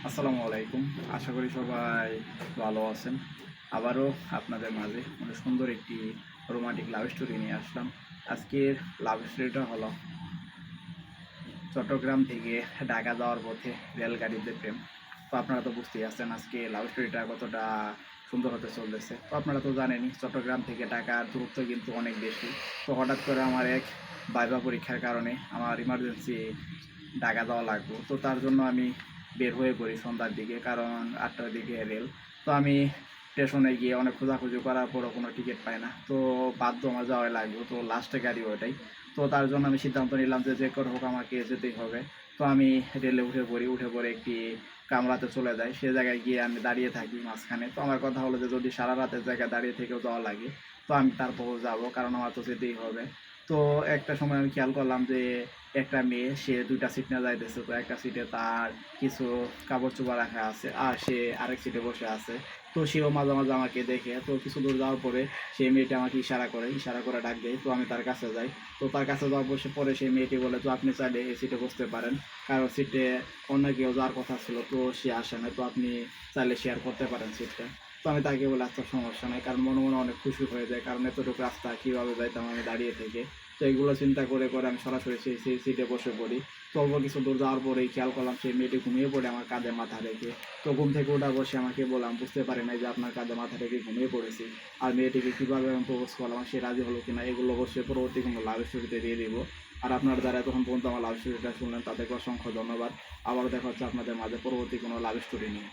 আসসালামু আলাইকুম। আশা করি সবাই ভালো আছেন। আবারও আপনাদের মাঝে সুন্দর একটি রোমান্টিক লাভ স্টোরি নিয়ে আসলাম। আজকের লাভ স্টোরিটা হলো চট্টগ্রাম থেকে ঢাকা যাওয়ার পথে রেলগাড়িতে প্রেম। তো আপনারা তো বুঝতেই পারছেন আজকে লাভ স্টোরিটা কতটা সুন্দর হতে চলতেছে। তো আপনারা তো জানেনই চট্টগ্রাম থেকে ঢাকার দূরত্ব কিন্তু অনেক বেশি। তো হঠাৎ করে আমার এক ভাইভা পরীক্ষার কারণে আমার ইমার্জেন্সি ঢাকা যাওয়া লাগবে। তো তার জন্য আমি বের হয়ে পড়ি সন্ধ্যার দিকে, কারণ 8টার দিকে রেল। তো আমি স্টেশনে গিয়ে অনেক খোঁজাখুঁজি করার পরও কোনো টিকিট পাই না। তো বাধ্য আমার যাওয়াই লাগবে। তো লাস্টে গাড়ি ওটাই। তো তার জন্য আমি সিদ্ধান্ত নিলাম যে যে করে হোক আমাকে যেতেই হবে। তো আমি রেলে উঠে পড়ি। উঠে পড়ে একটি কামরাতে চলে যাই। সে জায়গায় গিয়ে আমি দাঁড়িয়ে থাকি মাঝখানে। তো আমার কথা হলো যে যদি সারা রাতের জায়গায় দাঁড়িয়ে থেকেও যাওয়া লাগে তো আমি তারপরও যাব, কারণ আমার তো যেতেই হবে। তো একটা সময় আমি খেয়াল করলাম যে একটা মেয়ে সে 2টা সিট নিয়ে যাইতেছে। তো একটা সিটে তার কিছু কাপড় চোপড় রাখা আছে আর সে আরেক সিটে বসে আছে। তো সেও মাঝে মাঝে আমাকে দেখে। তো কিছু দূর যাওয়ার পরে সেই মেয়েটি আমাকে ইশারা করে ডাক দেয়। তো আমি তার কাছে যাই। তো তার কাছে যাওয়ার বসে পরে সেই মেয়েটি বলে তো আপনি চাইলে এই সিটে বসতে পারেন, কারণ সিটে অন্য কেউ যাওয়ার কথা ছিল তো সে আসে না। তো আপনি চাইলে শেয়ার করতে পারেন সিটটা। তো আমি তাকে বলে আচ্ছা সমস্যা নেই, কারণ মনে মনে অনেক খুশি হয়ে যায়, কারণ এতটুকু রাস্তা কীভাবে যাইতাম আমি দাঁড়িয়ে থেকে। তো এগুলো চিন্তা করে আমি সরাসরি সেই সিটে বসে পড়ি। তো অল্প কিছু দূর যাওয়ার পরেই খেয়াল করলাম সেই মেয়েটি ঘুমিয়ে পড়ে আমার কাঁধে মাথা রেখে। তো ঘুম থেকে ওঠা বসে আমাকে বললাম বুঝতে পারি নাই যে আপনার কাঁধে মাথা রেখে ঘুমিয়ে পড়েছি। আর মেয়েটিকে কীভাবে আমি প্রপোজ করলাম, সে রাজি হলো কিনা, এগুলো অবশ্যই পরবর্তী কোনো লাভ স্টোরিতে দিয়ে দিব। আর আপনার দ্বারা তখন পর্যন্ত আমার লাভ স্টোরিটা শুনলেন তাদেরকে অসংখ্য ধন্যবাদ। আবারও দেখা হচ্ছে আপনাদের মাঝে পরবর্তী কোনো লাভ স্টোরি নিয়ে।